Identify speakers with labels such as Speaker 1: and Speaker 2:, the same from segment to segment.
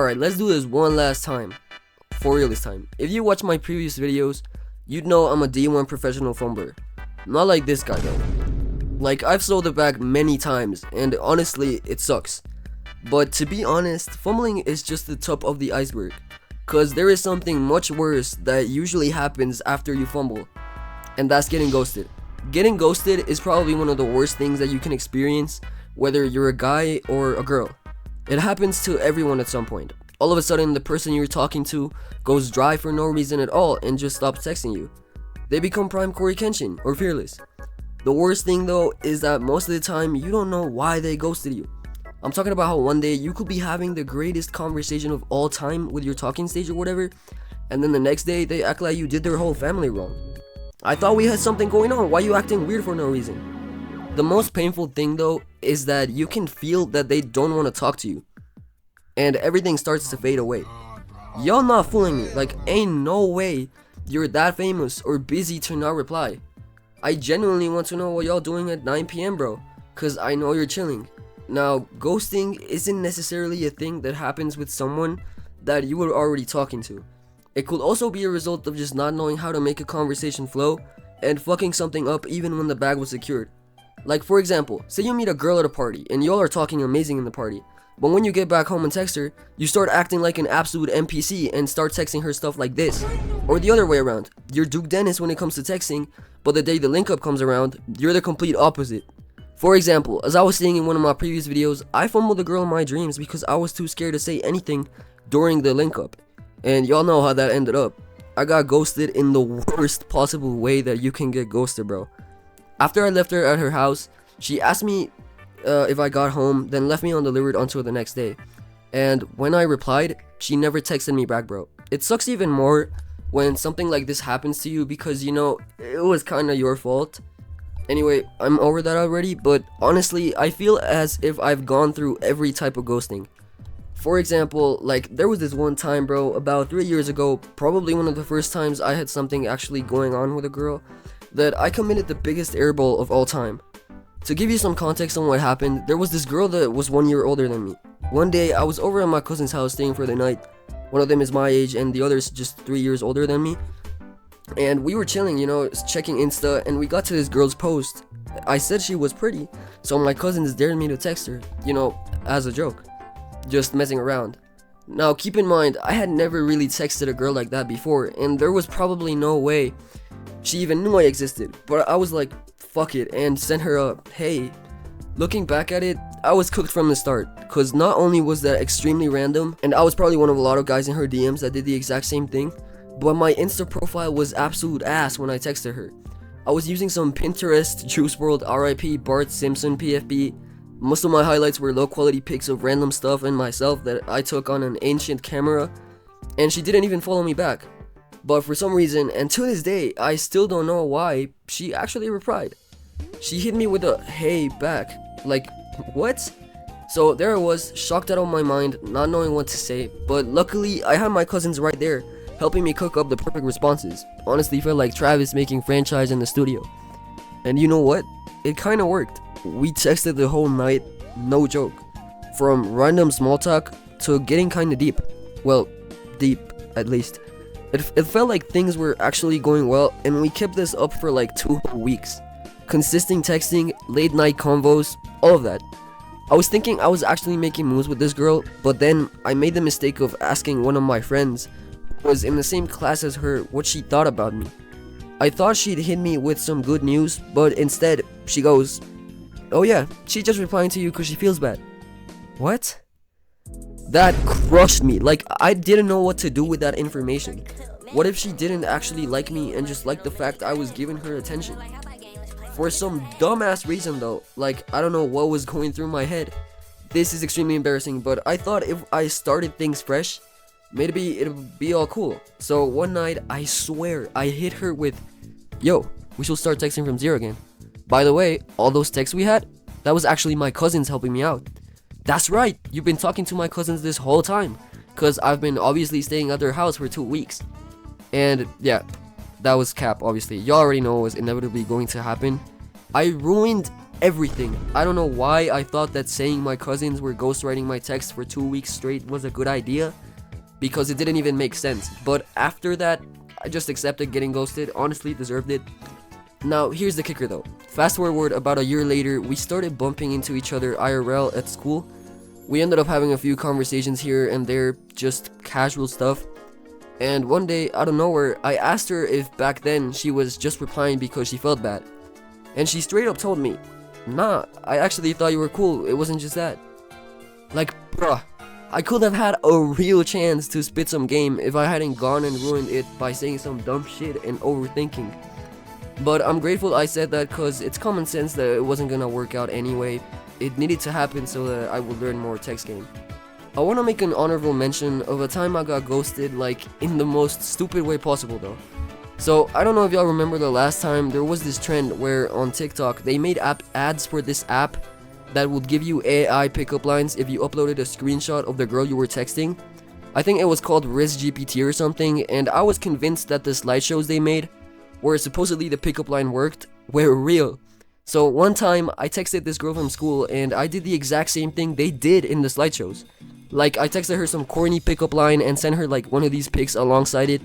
Speaker 1: Alright, let's do this one last time. For real this time. If you watch my previous videos, you'd know I'm a D1 professional fumbler. Not like this guy though. Like, I've sold it back many times, and honestly, it sucks. But to be honest, fumbling is just the top of the iceberg. Cause there is something much worse that usually happens after you fumble. And that's getting ghosted. Getting ghosted is probably one of the worst things that you can experience, whether you're a guy or a girl. It happens to everyone at some point. All of a sudden, the person you're talking to goes dry for no reason at all and just stops texting you. They become prime Corey Kenshin or fearless. The worst thing though is that most of the time you don't know why they ghosted you. I'm talking about how one day you could be having the greatest conversation of all time with your talking stage or whatever, and then the next day they act like you did their whole family wrong. I thought we had something going on, why you acting weird for no reason? The most painful thing though is that you can feel that they don't want to talk to you, and everything starts to fade away. Y'all not fooling me, like ain't no way you're that famous or busy to not reply. I genuinely want to know what y'all doing at 9 PM bro, cause I know you're chilling. Now, ghosting isn't necessarily a thing that happens with someone that you were already talking to. It could also be a result of just not knowing how to make a conversation flow and fucking something up even when the bag was secured. Like for example, say you meet a girl at a party and y'all are talking amazing in the party, but when you get back home and text her, you start acting like an absolute NPC and start texting her stuff like this. Or the other way around, you're Duke Dennis when it comes to texting, but the day the link up comes around, you're the complete opposite. For example, as I was saying in one of my previous videos, I fumbled the girl in my dreams because I was too scared to say anything during the link up. And y'all know how that ended up. I got ghosted in the worst possible way that you can get ghosted, bro. After I left her at her house, she asked me if I got home, then left me undelivered until the next day. And when I replied, she never texted me back, bro. It sucks even more when something like this happens to you because, you know, it was kind of your fault. Anyway, I'm over that already, but honestly, I feel as if I've gone through every type of ghosting. For example, like, there was this one time, bro, about 3 years ago, probably one of the first times I had something actually going on with a girl, that I committed the biggest airball of all time. To give you some context on what happened, there was this girl that was 1 year older than me. One day, I was over at my cousin's house staying for the night. One of them is my age and the other is just 3 years older than me. And we were chilling, you know, checking Insta, and we got to this girl's post. I said she was pretty, so my cousins dared me to text her, you know, as a joke. Just messing around. Now, keep in mind, I had never really texted a girl like that before, and there was probably no way she even knew I existed. But I was like, fuck it, and sent her a hey. Looking back at it, I was cooked from the start, cause not only was that extremely random, and I was probably one of a lot of guys in her DMs that did the exact same thing, but my Insta profile was absolute ass when I texted her. I was using some Pinterest, Juice WRLD, RIP, Bart Simpson, PFP. Most of my highlights were low quality pics of random stuff and myself that I took on an ancient camera, and she didn't even follow me back. But for some reason, and to this day, I still don't know why, she actually replied. She hit me with a hey back. Like, what? So there I was, shocked out of my mind, not knowing what to say, but luckily I had my cousins right there, helping me cook up the perfect responses. Honestly felt like Travis making franchise in the studio. And you know what? It kinda worked. We texted the whole night, no joke. From random small talk to getting kinda deep. Well, deep, at least. It felt like things were actually going well, and we kept this up for like 2 whole weeks. Consistent texting, late night convos, all of that. I was thinking I was actually making moves with this girl, but then I made the mistake of asking one of my friends, who was in the same class as her, what she thought about me. I thought she'd hit me with some good news, but instead, she goes, oh yeah, she's just replying to you because she feels bad. What? That crushed me. Like, I didn't know what to do with that information. What if she didn't actually like me and just liked the fact I was giving her attention? For some dumbass reason though, like, I don't know what was going through my head. This is extremely embarrassing, but I thought if I started things fresh, maybe it would be all cool. So one night, I swear, I hit her with, yo, we should start texting from zero again. By the way, all those texts we had, that was actually my cousins helping me out. That's right, you've been talking to my cousins this whole time, cause I've been obviously staying at their house for 2 weeks. And yeah, that was cap, obviously. Y'all already know what was inevitably going to happen. I ruined everything. I don't know why I thought that saying my cousins were ghostwriting my text for 2 weeks straight was a good idea, because it didn't even make sense. But after that, I just accepted getting ghosted. Honestly, deserved it. Now, here's the kicker though. Fast forward about a year later, we started bumping into each other IRL at school. We ended up having a few conversations here and there, just casual stuff. And one day, out of nowhere, I asked her if back then she was just replying because she felt bad. And she straight up told me, nah, I actually thought you were cool, it wasn't just that. Like, bruh, I could have had a real chance to spit some game if I hadn't gone and ruined it by saying some dumb shit and overthinking. But I'm grateful I said that, cause it's common sense that it wasn't gonna work out anyway. It needed to happen so that I would learn more text game. I wanna make an honorable mention of a time I got ghosted, like in the most stupid way possible though. So I don't know if y'all remember the last time there was this trend where on TikTok they made ads for this app that would give you AI pickup lines if you uploaded a screenshot of the girl you were texting. I think it was called RizGPT or something, and I was convinced that the slideshows they made, where supposedly the pickup line worked, were real. So one time I texted this girl from school and I did the exact same thing they did in the slideshows. Like, I texted her some corny pickup line and sent her like one of these pics alongside it.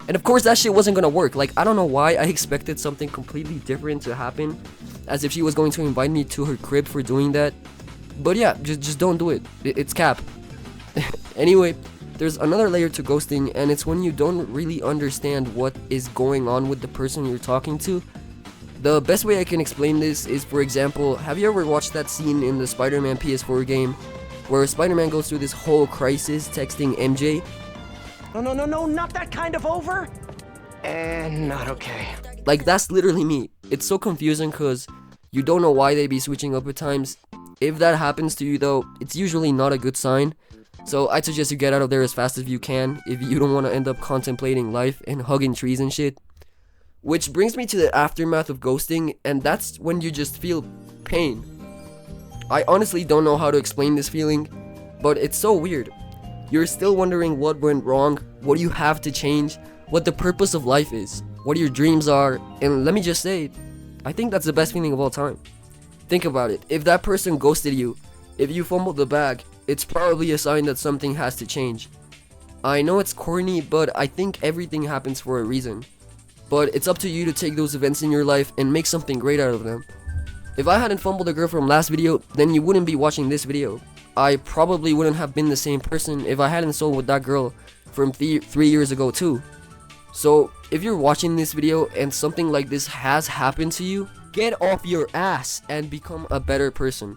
Speaker 1: And of course that shit wasn't gonna work. Like, I don't know why I expected something completely different to happen, as if she was going to invite me to her crib for doing that. But yeah, just don't do it. It's cap. Anyway, there's another layer to ghosting, and it's when you don't really understand what is going on with the person you're talking to. The best way I can explain this is, for example, have you ever watched that scene in the Spider-Man PS4 game where Spider-Man goes through this whole crisis texting MJ?
Speaker 2: No, not that kind of over. And not okay.
Speaker 1: Like, that's literally me. It's so confusing because you don't know why they be switching up at times. If that happens to you though, it's usually not a good sign. So I'd suggest you get out of there as fast as you can if you don't want to end up contemplating life and hugging trees and shit. Which brings me to the aftermath of ghosting, and that's when you just feel pain. I honestly don't know how to explain this feeling, but it's so weird. You're still wondering what went wrong, what you have to change, what the purpose of life is, what your dreams are, and let me just say, I think that's the best feeling of all time. Think about it. If that person ghosted you, if you fumbled the bag, it's probably a sign that something has to change. I know it's corny, but I think everything happens for a reason. But it's up to you to take those events in your life and make something great out of them. If I hadn't fumbled a girl from last video, then you wouldn't be watching this video. I probably wouldn't have been the same person if I hadn't sold with that girl from 3 years ago too. So if you're watching this video and something like this has happened to you, get off your ass and become a better person.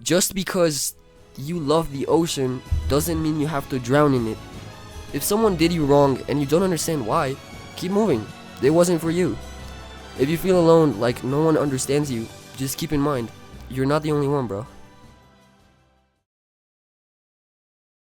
Speaker 1: Just because you love the ocean doesn't mean you have to drown in it. If someone did you wrong and you don't understand why, keep moving. It wasn't for you. If you feel alone, like no one understands you, just keep in mind, you're not the only one, bro.